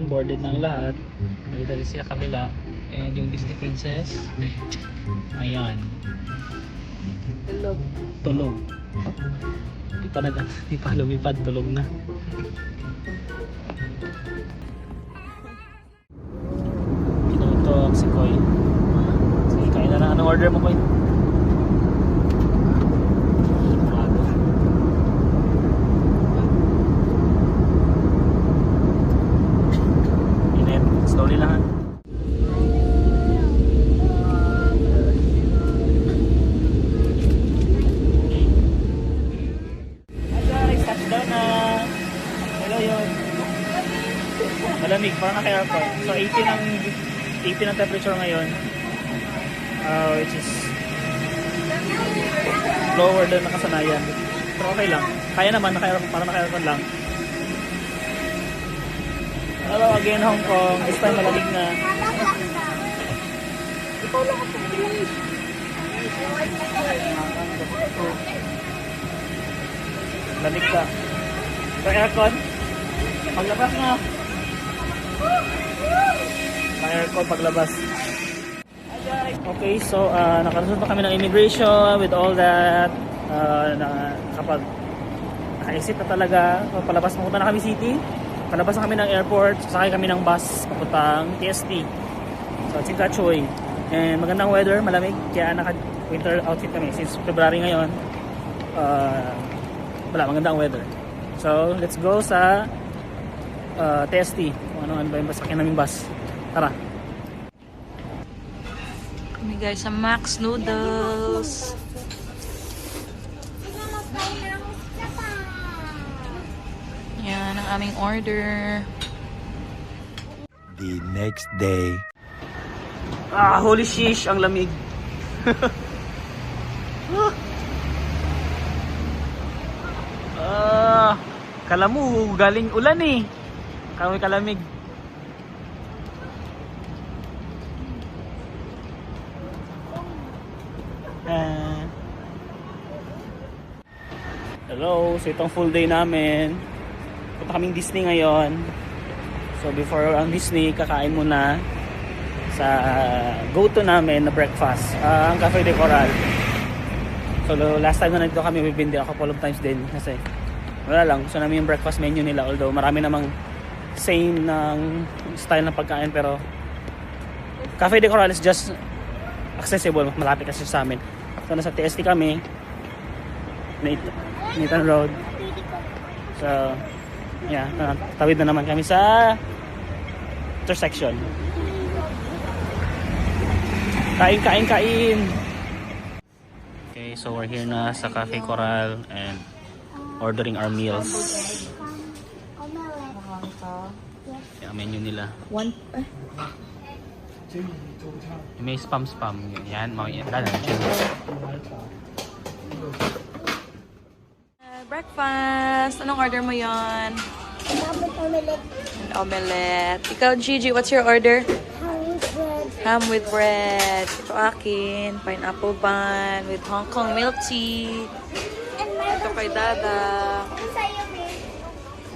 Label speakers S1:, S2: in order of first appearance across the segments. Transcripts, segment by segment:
S1: naman, boarded na ang lahat. Dito rin siya kabila. And yung Disney Princess. Ayan. Tulog. Di pa lumipad, tulog na. Pinutok si Koy. Sige, kain na lang. Anong order mo, Koy? Init. Slowly lang, ha? Malamig, parang naka-aircon. So 80 ng temperature ngayon. Which is lower than nakasanayan. Pero okay lang. Kaya naman, parang naka-aircon lang. Hello again, Hong Kong. This time malamig na. Malamig ka. So aircon. Paglabas na. Aircon paglabas. Okay, so nakaresolve na kami ng immigration with all that. Kapag naka-exit na talaga, palabas na kami city. Palabas na kami ng airport, sasakay kami ng bus papuntang TST. So Chingkachoy. And magandang weather, malamig, kaya naka-winter outfit kami since February ngayon. Magandang weather. So let's go sa TST. Ano ba yung sakyan naming bus? Tara.
S2: Kami guys sa Max Noodles. Yan ang aming order.
S3: The next day.
S1: Holy shish, ang lamig. Kala mo galing ulan eh. Kalamig. Hello, so itong full day namin. Punta kaming Disney ngayon. So before ang Disney, kakain muna sa go-to namin na breakfast, ang Cafe de Coral. So last time na nandito kami, we've been there a couple of times din kasi wala lang, gusto namin yung breakfast menu nila, although marami namang same ng style ng pagkain, pero Cafe de Coral is just accessible, malapit kasi sa amin. So nasa TST kami, Nathan Road. So yeah, tawid na naman kami sa intersection. Kain. Okay, so we're here na sa Cafe Coral and ordering our meals. Yung menu nila. May spam. Yan, mga
S2: Breakfast. Anong order mo yon? Omelette. Ikaw, Gigi, what's your order? Ham with bread. Ito akin. Pineapple bun with Hong Kong milk tea. Ito kay Dada.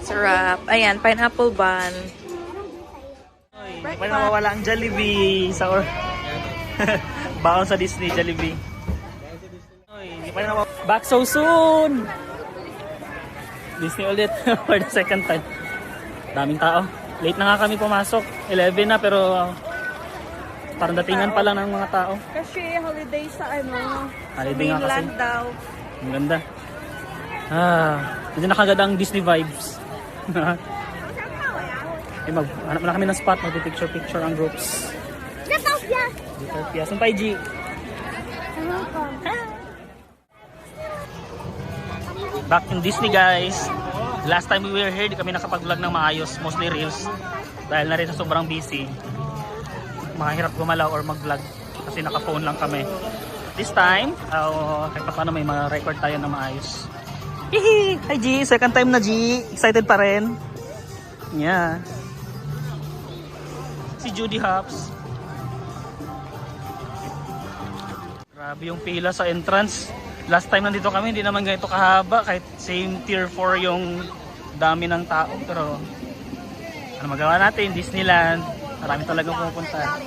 S2: Sarap. Ayan, pineapple bun.
S1: Hindi pa nawawala ang Jollibee sa baon sa Disney, Jollibee. Hindi pa nawawala. Back so soon! Disney ulit for the second time. Daming tao. Late na nga kami pumasok. 11 na pero parang datingan pa lang ng mga tao.
S2: Kasi holiday sa
S1: Holiday nga kasi.
S2: daw.
S1: Ang ganda. Hindi nakagad ang Disney vibes. Hanap na kami ng spot, magpipicture ang groups. Zootopia. Saan pa, G? Back in Disney, guys. Last time we were here, di kami nakapag-vlog ng maayos, mostly reels. Dahil na rin sa sobrang busy. Mahirap gumalaw or mag-vlog kasi naka-phone lang kami. This time, kahit paano may ma-record tayo na maayos. Hihi! Hi G! Second time na G! Excited pa rin? Yeah. Si Judy Hops. Grabe yung pila sa entrance. Last time nandito kami, hindi naman ganito kahaba. Kahit same tier 4 yung dami ng tao. Pero Ano magawa natin? Disneyland. Marami talagang pupunta.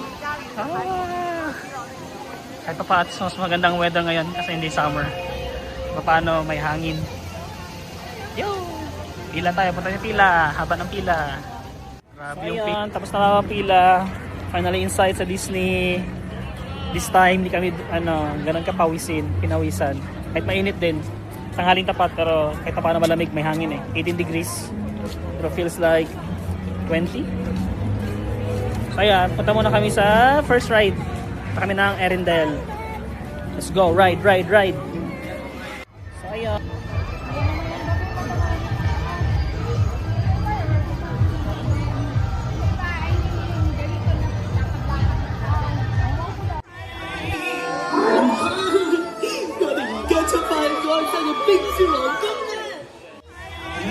S1: Ah! Kahit pa at mas magandang weather ngayon kasi hindi summer. Paano may hangin. Yo! Pila tayo. Punta yung pila. Haba ng pila. Grabe yung pila. Tapos na pila. Finally inside sa Disney. This time, hindi kami ganun pinawisan. Kahit mainit din. Tanghaling tapat pero kahit pa paano malamig, may hangin eh. 18 degrees. Pero feels like 20. So ayan, punta muna kami sa first ride. Punta kami ng Arendelle. Let's go, ride. So ayan.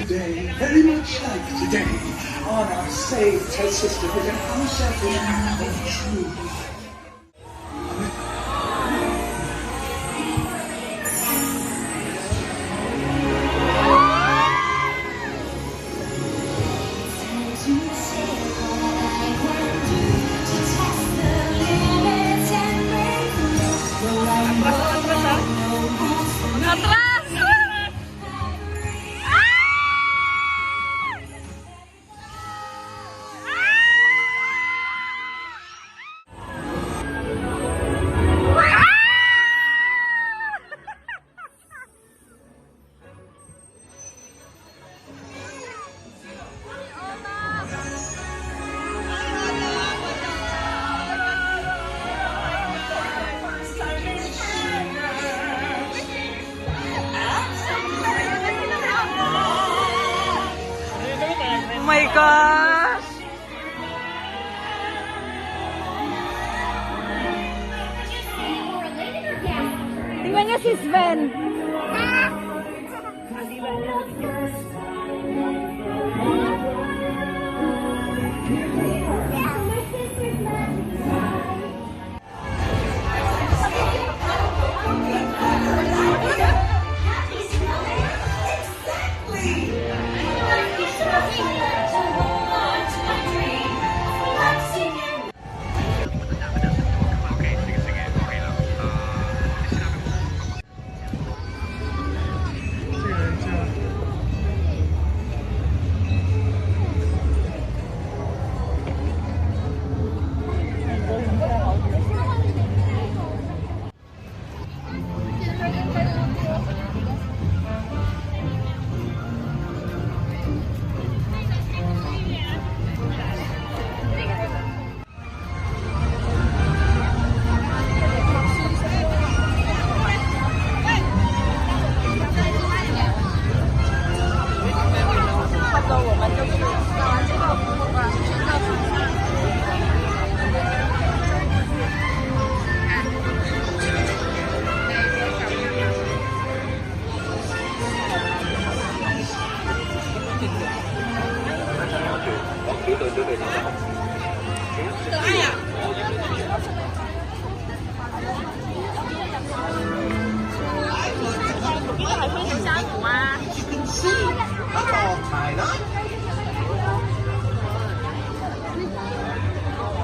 S3: Today, very much like today, on our saved sister with an unsettling of truth.
S2: Oh my gosh! Tingnan niyo si Sven.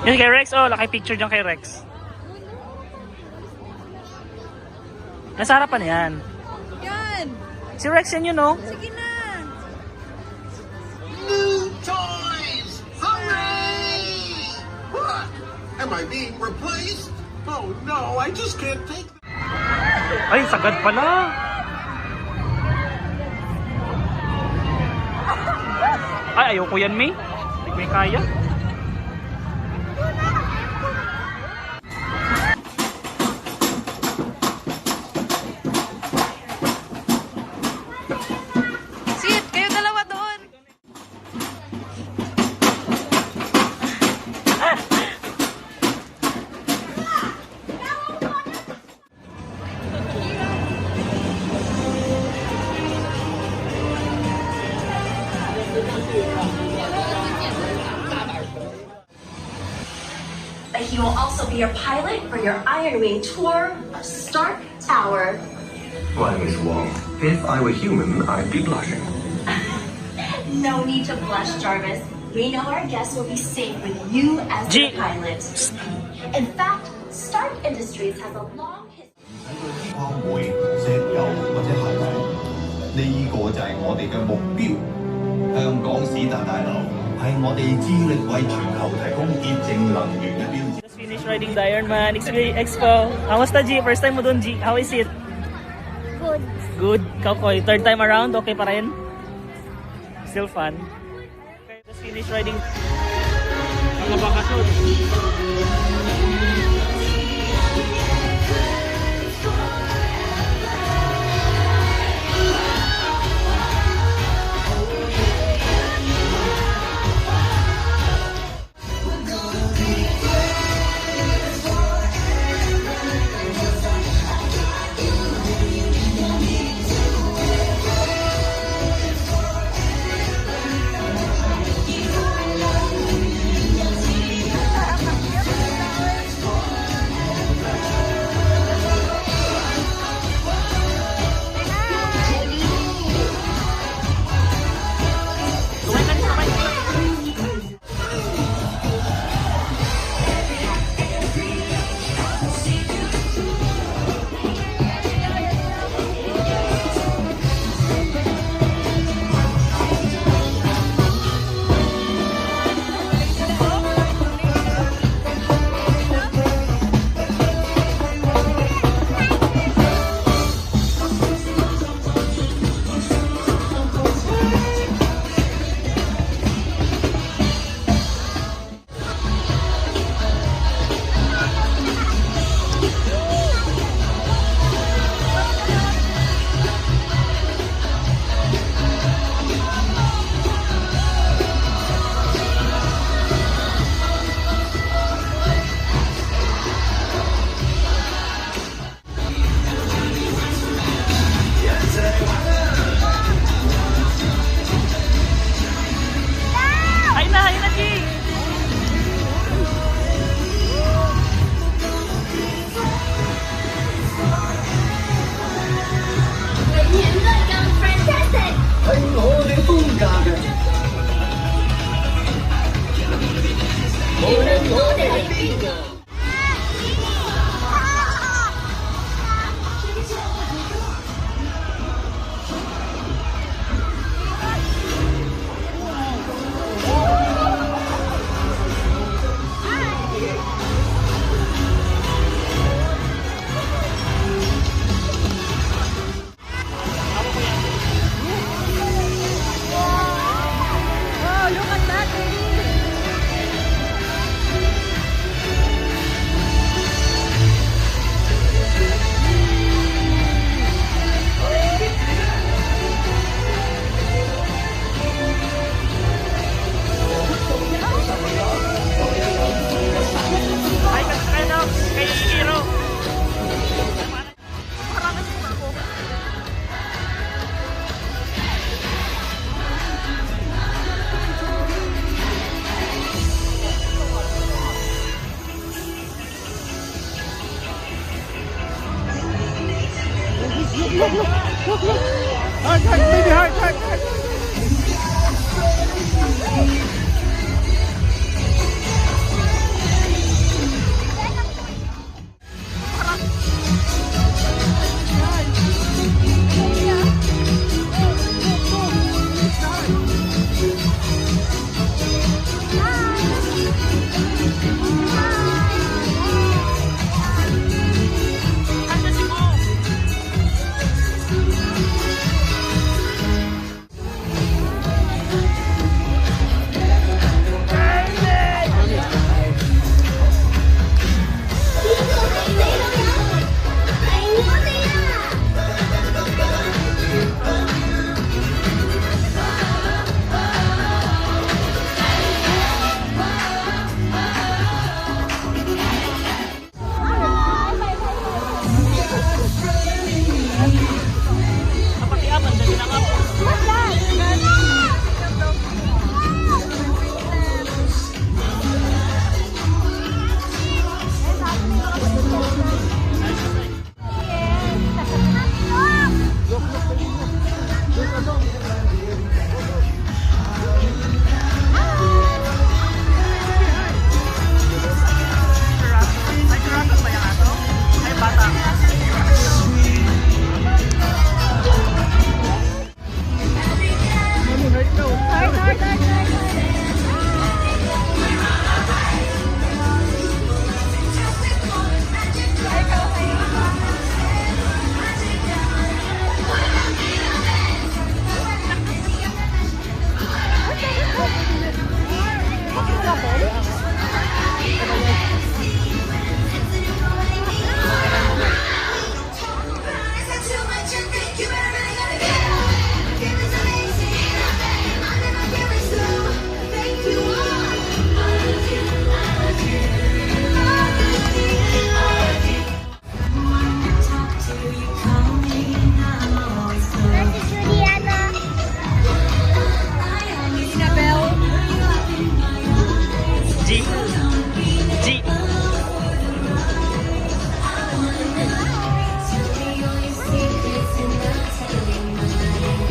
S1: Yan kay Rex, laki-picture dyan kay Rex. Nasa harapan yan.
S2: Yan!
S1: Si Rex yan yun, no?
S2: Sige na!
S4: New toys! Hooray! What? Am I being replaced? Oh no, I just can't take them.
S1: Ay, sagad pala. Ay, ayoko yan, May. Hindi ko yung kaya.
S2: Sit! Kayo dalawa doon!
S5: He will also be your pilot for your Iron Wing tour of Stark Tower.
S6: Why, Miss Wong, if I were human, I'd be blushing.
S5: No need to blush, Jarvis. We know our guests will be safe with you as
S1: G.
S5: the pilot. In fact, Stark Industries has a long history.
S7: 光煤、石油或者核能，呢個就係我哋嘅目標。香港史達大樓係我哋致力為全球提供潔淨能源嘅標誌。
S1: Just finished riding the Ironman Expo. Kamusta, G? First time mo dun, G? How is it?
S8: Good.
S1: Good. Ikaw, Koy. Third time around, okay pa rin? Still fun. Okay, just finished riding. Mga bakasyon.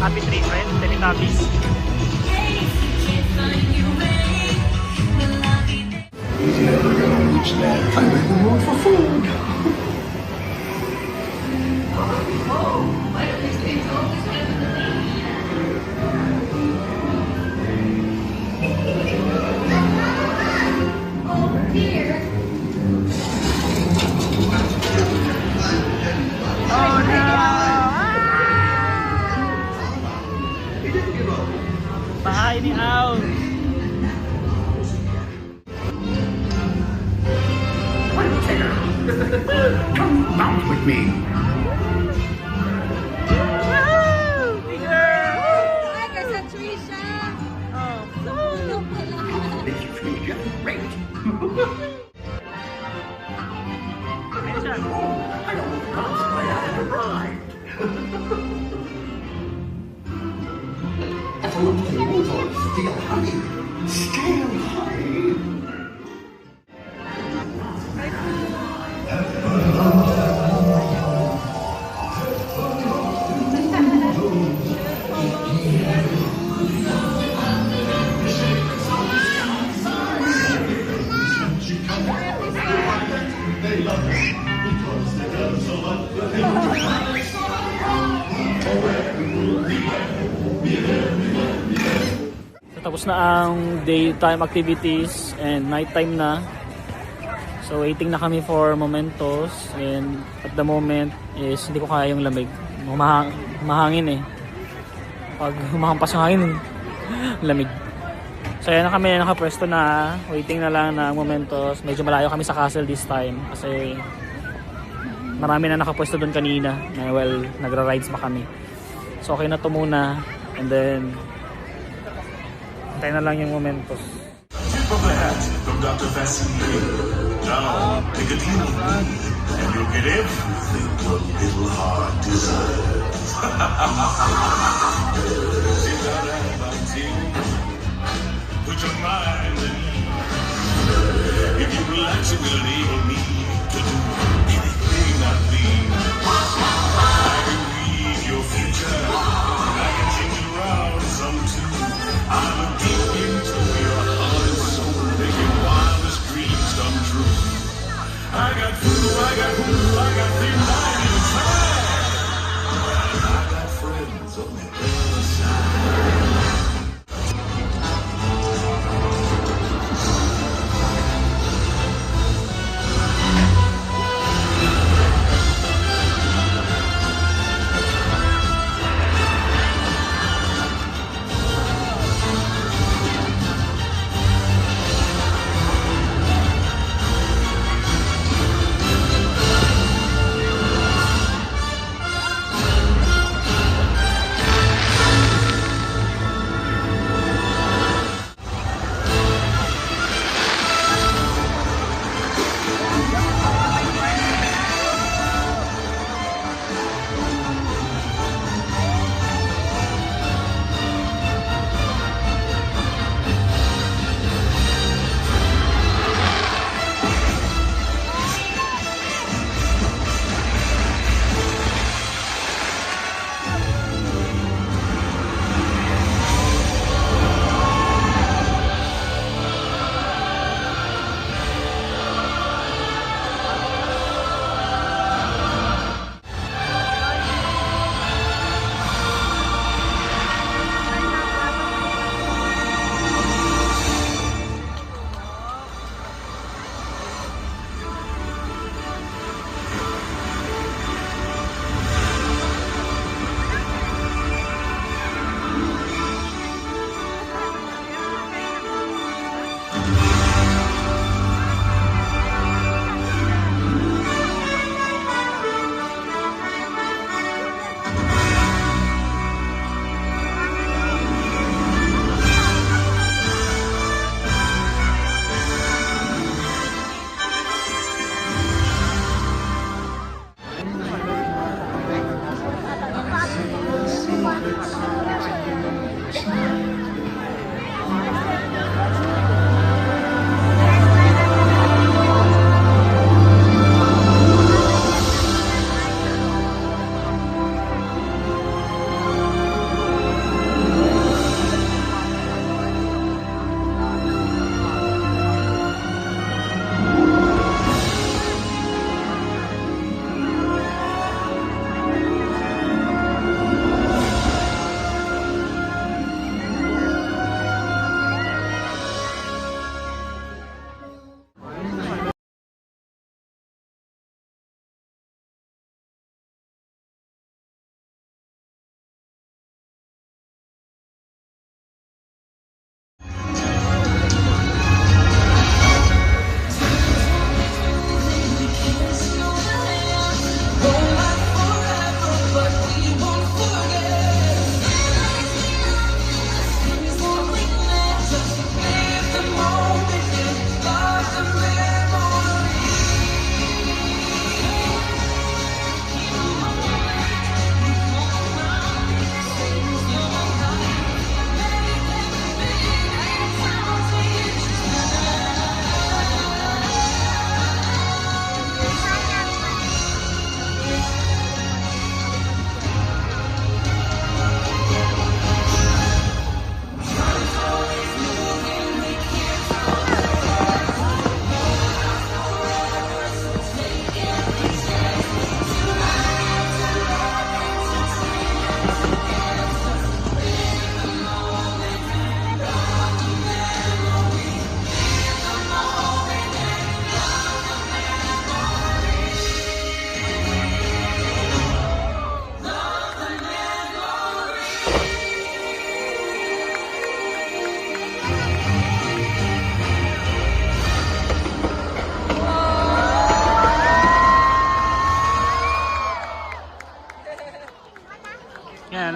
S1: Happy treatment, Teletubbies.
S3: He's never gonna reach that. I'm in the mood for food.
S1: Bahay ni Al.
S3: Come out with me. Thank you, Felicia. Great. I almost lost my ride. At a local table, steel honey. Steel honey.
S1: So, tapos na ang daytime activities and nighttime na. So waiting na kami for Momentos, and at the moment is hindi ko kaya yung lamig. Mahangin eh. Pag humahampas yung hangin, lamig. So yan na kami, nakapwesto na. Waiting na lang na Momentos. Medyo malayo kami sa castle this time kasi marami na nakapwesto doon kanina na nagra-rides pa kami. So okay na to muna, and then antayin na lang yung Momentos.
S8: Tip of the hat from Dr. Fascinator. Now, take a deal with me, and you'll get everything your little heart desires. Sit down and put your mind at ease. If you relax, it will enable me to do anything I please. I can read your future. I can change it around some too. I look deep into your heart and soul, making wildest dreams come true. I got food, I got food, I got things I need to try. I got friends on the other side.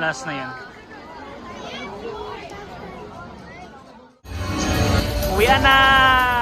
S1: last na yan. Uwian na!